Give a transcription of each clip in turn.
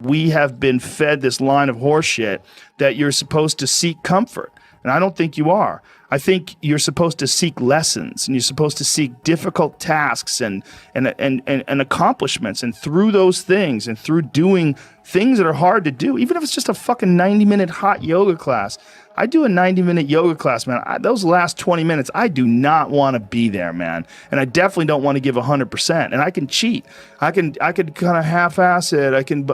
We have been fed this line of horseshit that you're supposed to seek comfort. And I don't think you are. I think you're supposed to seek lessons, and you're supposed to seek difficult tasks and accomplishments. And through those things and through doing things that are hard to do, even if it's just a fucking 90-minute hot yoga class. I do a 90-minute yoga class, man. Those last 20 minutes, I do not want to be there, man. And I definitely don't want to give 100%. And I can cheat. I can kind of half-ass it.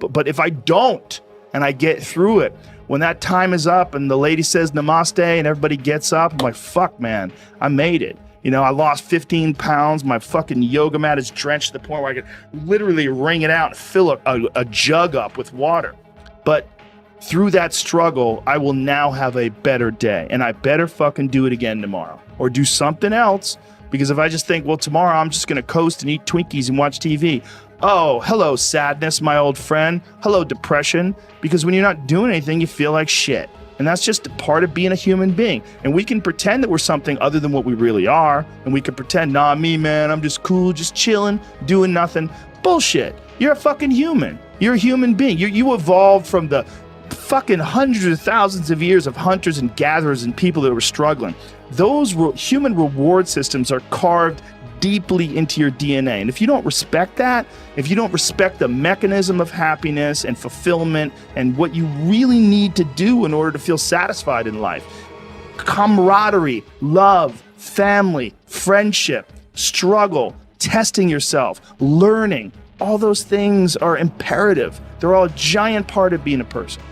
But if I don't and I get through it, when that time is up and the lady says namaste and everybody gets up, I'm like, fuck, man, I made it. You know, I lost 15 pounds. My fucking yoga mat is drenched to the point where I could literally wring it out and fill a jug up with water. But through that struggle, I will now have a better day, and I better fucking do it again tomorrow or do something else. Because if I just think, well, tomorrow I'm just going to coast and eat Twinkies and watch TV. Oh, hello, sadness, my old friend. Hello, depression. Because when you're not doing anything, you feel like shit. And that's just a part of being a human being. And we can pretend that we're something other than what we really are. And we can pretend, nah, me, man, I'm just cool, just chilling, doing nothing. Bullshit. You're a fucking human. You're a human being. You evolved from the fucking hundreds of thousands of years of hunters and gatherers and people that were struggling. Those human reward systems are carved deeply into your DNA. And if you don't respect that, if you don't respect the mechanism of happiness and fulfillment and what you really need to do in order to feel satisfied in life, camaraderie, love, family, friendship, struggle, testing yourself, learning, all those things are imperative. They're all a giant part of being a person.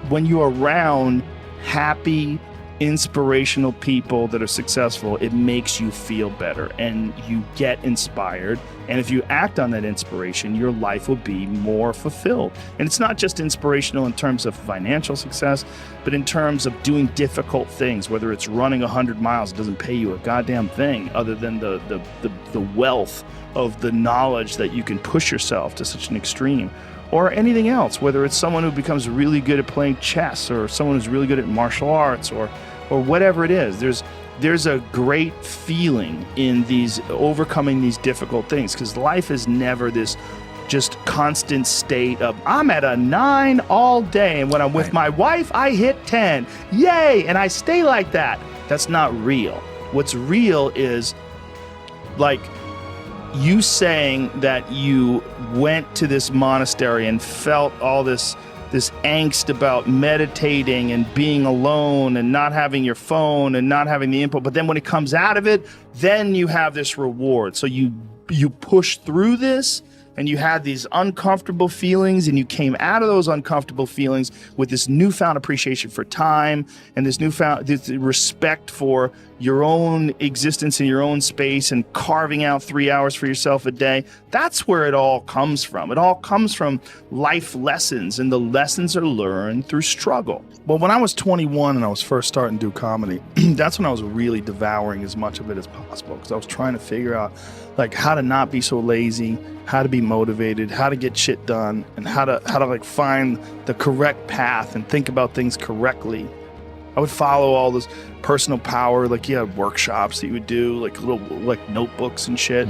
When you're around happy, inspirational people that are successful, it makes you feel better and you get inspired. And if you act on that inspiration, your life will be more fulfilled. And it's not just inspirational in terms of financial success, but in terms of doing difficult things, whether it's running 100 miles, it doesn't pay you a goddamn thing other than the wealth of the knowledge that you can push yourself to such an extreme. Or anything else, whether it's someone who becomes really good at playing chess or someone who's really good at martial arts or whatever it is. There's a great feeling in these overcoming these difficult things, because life is never this just constant state of I'm at a 9 all day, and when I'm with my wife I hit 10. Yay! And I stay like that. That's not real. What's real is like you saying that you went to this monastery and felt all this angst about meditating and being alone and not having your phone and not having the input. But then when it comes out of it, then you have this reward. So you push through this and you had these uncomfortable feelings, and you came out of those uncomfortable feelings with this newfound appreciation for time and this respect for your own existence in your own space and carving out 3 hours for yourself a day. That's where it all comes from. It all comes from life lessons, and the lessons are learned through struggle. Well, when I was 21 and I was first starting to do comedy, that's when I was really devouring as much of it as possible, because I was trying to figure out like how to not be so lazy, how to be motivated, how to get shit done, and how to like find the correct path and think about things correctly. I would follow all this personal power, like you had workshops that you would do, like little like notebooks and shit,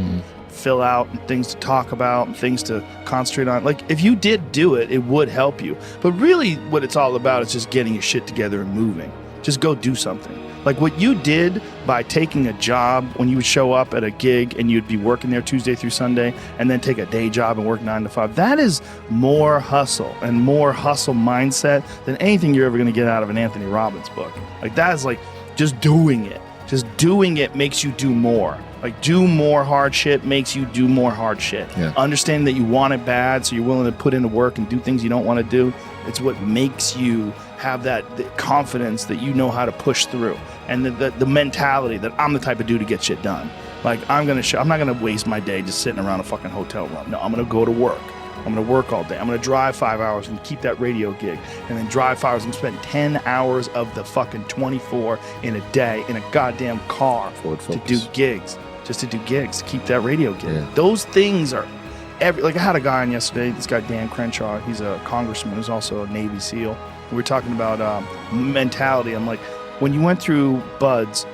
fill out, and things to talk about and things to concentrate on. Like if you did do it, it would help you. But really what it's all about is just getting your shit together and moving. Just go do something. Like what you did by taking a job when you would show up at a gig and you'd be working there Tuesday through Sunday and then take a day job and work 9 to 5. That is more hustle and more hustle mindset than anything you're ever going to get out of an Anthony Robbins book. Like that is like just doing it. Just doing it makes you do more. Like do more hard shit makes you do more hard shit. Yeah. Understanding that you want it bad, so you're willing to put in the work and do things you don't want to do. It's what makes you have that confidence that you know how to push through, and the mentality that I'm the type of dude to get shit done. Like I'm not gonna waste my day just sitting around a fucking hotel room. No, I'm gonna go to work. I'm gonna work all day. I'm gonna drive 5 hours and keep that radio gig, and then drive 5 hours and spend 10 hours of the fucking 24 in a day in a goddamn car to do gigs, just to do gigs, to keep that radio gig. Yeah. Those things are like I had a guy on yesterday, this guy Dan Crenshaw, he's a congressman who's also a Navy SEAL. We were talking about mentality. I'm like, when you went through BUD/S,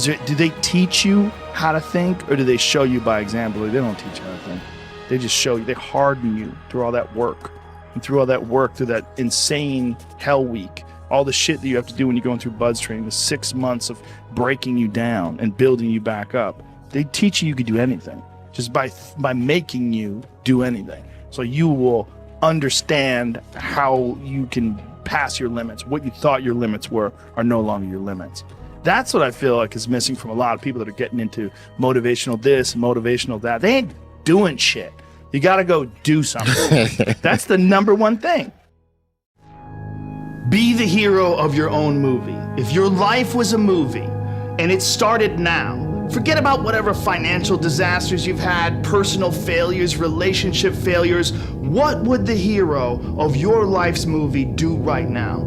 do they teach you how to think, or do they show you by example? They don't teach you how to think. They just show you, they harden you through all that work. and through all that work, through that insane hell week, all the shit that you have to do when you're going through BUDS training, the 6 months of breaking you down and building you back up, they teach you could do anything just by making you do anything. So you will understand how you can pass your limits. What you thought your limits were are no longer your limits. That's what I feel like is missing from a lot of people that are getting into motivational this, motivational that. They ain't doing shit. You got to go do something. That's the number one thing. Be the hero of your own movie. If your life was a movie and it started now, forget about whatever financial disasters you've had, personal failures, relationship failures. What would the hero of your life's movie do right now?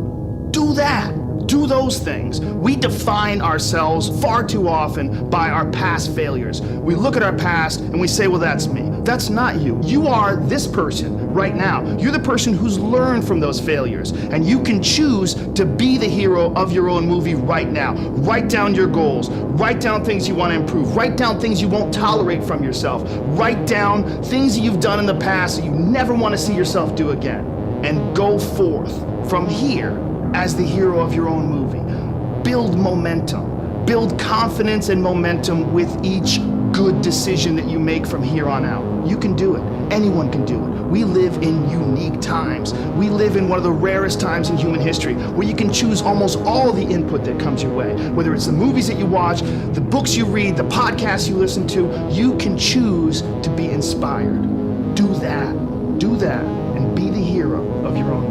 Do that. Do those things. We define ourselves far too often by our past failures. We look at our past and we say, well, that's me. That's not you. You are this person right now. You're the person who's learned from those failures, and you can choose to be the hero of your own movie right now. Write down your goals. Write down things you want to improve. Write down things you won't tolerate from yourself. Write down things that you've done in the past that you never want to see yourself do again. And go forth from here as the hero of your own movie. Build momentum. Build confidence and momentum with each good decision that you make from here on out. You can do it. Anyone can do it. We live in unique times. We live in one of the rarest times in human history where you can choose almost all the input that comes your way. Whether it's the movies that you watch, the books you read, the podcasts you listen to, you can choose to be inspired. Do that. Do that and be the hero of your own